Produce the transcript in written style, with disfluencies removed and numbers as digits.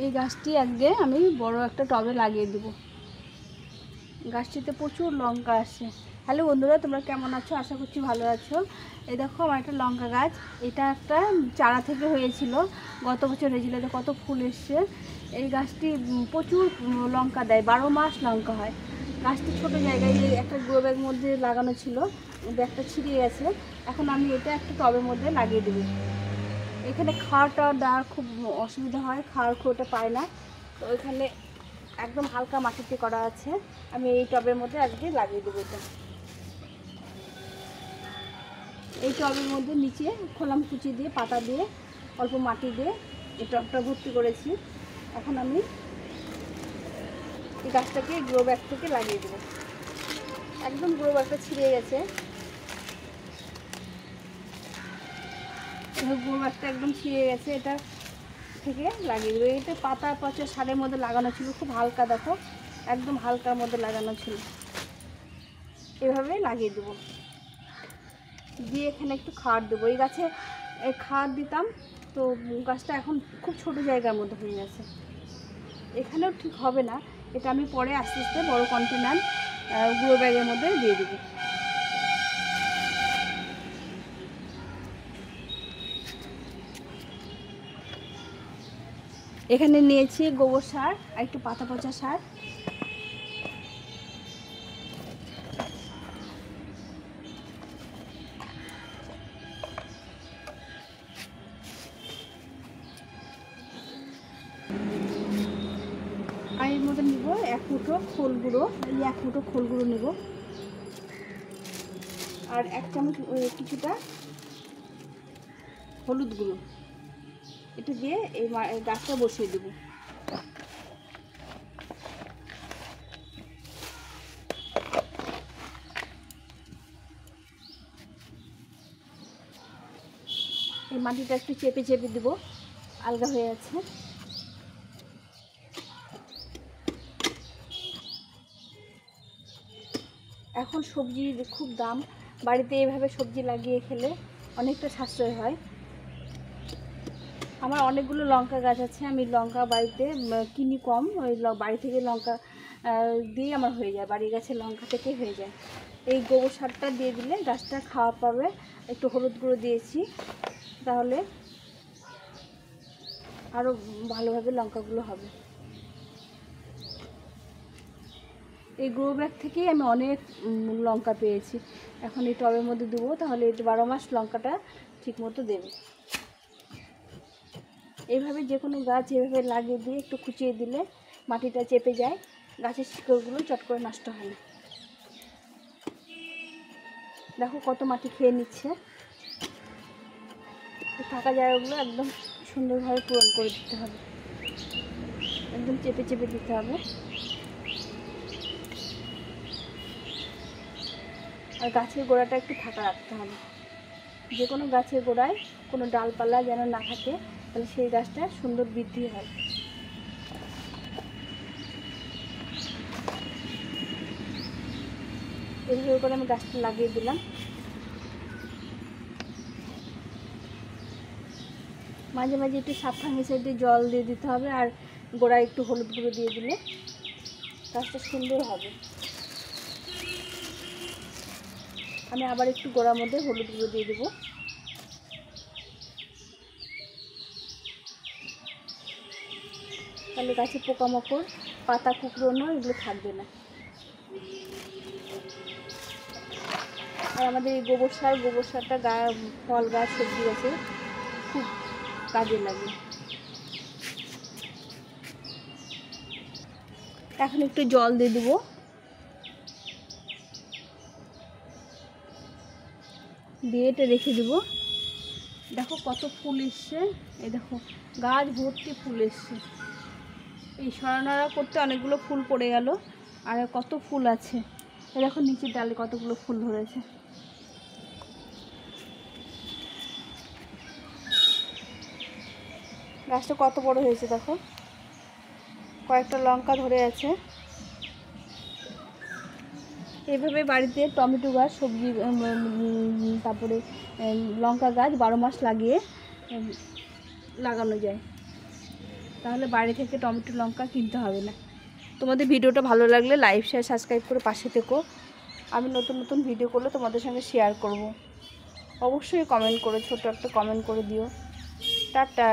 এই গাছটি আজকে আমি বড় একটা টবে লাগিয়ে দেব। গাছটিতে প্রচুর লঙ্কা আসে। হ্যালো বন্ধুরা, তোমরা কেমন আছো? আশা করছি ভালো আছো। এই দেখো আমার একটা লঙ্কা গাছ, এটা একটা চারা থেকে হয়েছিল, গত বছর হয়েছিল। এটা কত ফুল এসছে। এই গাছটি প্রচুর লঙ্কা দেয়, 12 মাস লঙ্কা হয়। গাছটি ছোট জায়গায় একটা গ্রো ব্যাগ মধ্যে লাগানো ছিল, ব্যাগটা ছিঁড়ে গেছে। এখন আমি এটা একটা টবের মধ্যে লাগিয়ে দেবো। এখানে খাওয়াটা দেওয়ার খুব অসুবিধা হয়, খাওয়ার খুঁড়োটা পায় না, তো ওইখানে একদম হালকা মাটিতে করা আছে। আমি এই টবের মধ্যে আজকে লাগিয়ে দেবো। এটা এই টবের মধ্যে নিচে খোলাম কুচি দিয়ে, পাতা দিয়ে, অল্প মাটি দিয়ে এই টবটা ভর্তি করেছি। এখন আমি এই গাছটাকে গ্রো ব্যাগ থেকে লাগিয়ে দেবো। একদম গ্রো ব্যাগটা ছিঁড়ে গেছে, গ্রো ব্যাগটা একদম ছিঁড়ে গেছে, এটা থেকে লাগিয়ে দেবো। এটা পাতা পচা সারের মধ্যে লাগানো ছিল, খুব হালকা, দেখো একদম হালকার মধ্যে লাগানো ছিল। এভাবে লাগিয়ে দেবো, দিয়ে এখানে একটু খাবার দেবো। এই গাছে খাবার দিতাম, তো গাছটা এখন খুব ছোট জায়গার মধ্যে হয়ে গেছে, এখানেও ঠিক হবে না। এটা আমি পরে আস্তে আস্তে বড় কন্টেনার গ্রো ব্যাগের মধ্যে দিয়ে দেবো। এখানে নিয়েছি গোবর সার আর একটু পাতা পচা সার। আর এর মধ্যে নিব 1 মুঠো খোল গুঁড়ো, এই 1 মুঠো খোল গুঁড়ো নেব, আর 1 চামচ কিছুটা হলুদ গুঁড়ো। এটা দিয়ে এই গাছটা বসিয়ে দেবো। এই মাটিটা একটু চেপে চেপে দেবো, আলগা হয়ে আছে। এখন সবজির খুব দাম, বাড়িতে এভাবে সবজি লাগিয়ে খেলে অনেকটা সাশ্রয় হয়। আমার অনেকগুলো লঙ্কা গাছ আছে, আমি লঙ্কা বাড়িতে কিনি কম, ওই বাড়ি থেকে লঙ্কা দিয়ে আমার হয়ে যায়, বাড়ির গাছের লঙ্কা থেকেই হয়ে যায়। এই গোবর সারটা দিয়ে দিলে গাছটা খাওয়া পাবে। একটু হলুদ গুঁড়ো দিয়েছি, তাহলে আরও ভালোভাবে লঙ্কাগুলো হবে। এই গ্রো ব্যাগ থেকেই আমি অনেক লঙ্কা পেয়েছি। এখন এই টবের মধ্যে দেবো, তাহলে এই 12 মাস লঙ্কাটা ঠিক মতো দেবে। এইভাবে যে কোনো গাছ এভাবে লাগিয়ে দিয়ে একটু কুচিয়ে দিলে মাটিটা চেপে যায়, গাছের শিকড়গুলো চট করে নষ্ট হয় না। দেখো কত মাটি খেয়ে নিচ্ছে। ফাঁকা জায়গাগুলো একদম সুন্দরভাবে পূরণ করে দিতে হবে, একদম চেপে চেপে দিতে হবে। আর গাছের গোড়াটা একটু ফাঁকা রাখতে হবে, যে কোনো গাছের গোড়ায় কোনো ডালপালা যেন না থাকে, তাহলে সেই গাছটা সুন্দর বৃদ্ধি হয়। এইভাবে করে আমি গাছটা লাগিয়ে দিলাম। মাঝে মাঝে একটু সাবধানে সাইডে জল দিয়ে দিতে হবে, আর গোড়ায় একটু হলুদ গুঁড়ো দিয়ে দিলে গাছটা সুন্দর হবে। আমি আবার একটু গোড়ার মধ্যে হলুদ গুঁড়ো দিয়ে দেবো, তাহলে গাছে পোকামাকড়, পাতা কুঁকড়োনো এগুলো থাকবে না। আর আমাদের এই গোবর সারটা ফল গাছ, সবজি গাছে খুব কাজে লাগে। এখন একটু জল দিয়ে দেবো, দিয়ে এটা রেখে দেবো। দেখো কত ফুল এসছে, এই দেখো গাছ ভর্তি ফুল এসছে। এই সরানোড়া করতে অনেকগুলো ফুল পড়ে গেল, আর কত ফুল আছে। এই দেখো নিচের ডালে কতগুলো ফুল ধরেছে। গাছটা কত বড় হয়েছে দেখো, কয়েকটা লঙ্কা ধরে আছে। এইভাবে বাড়িতে টমেটো গাছ, সবজি, তারপরে লঙ্কা গাছ 12 মাস লাগিয়ে লাগানো যায়। তাহলে বাড়ি থেকে টমেটো লঙ্কা কিনতে হবে না। তোমাদের ভিডিওটা ভালো লাগলে লাইক শেয়ার সাবস্ক্রাইব করে পাশে থেকো। আমি নতুন নতুন ভিডিও করলে তোমাদের সঙ্গে শেয়ার করব। অবশ্যই কমেন্ট করো, ছোট একটা কমেন্ট করে দিও। টাটা।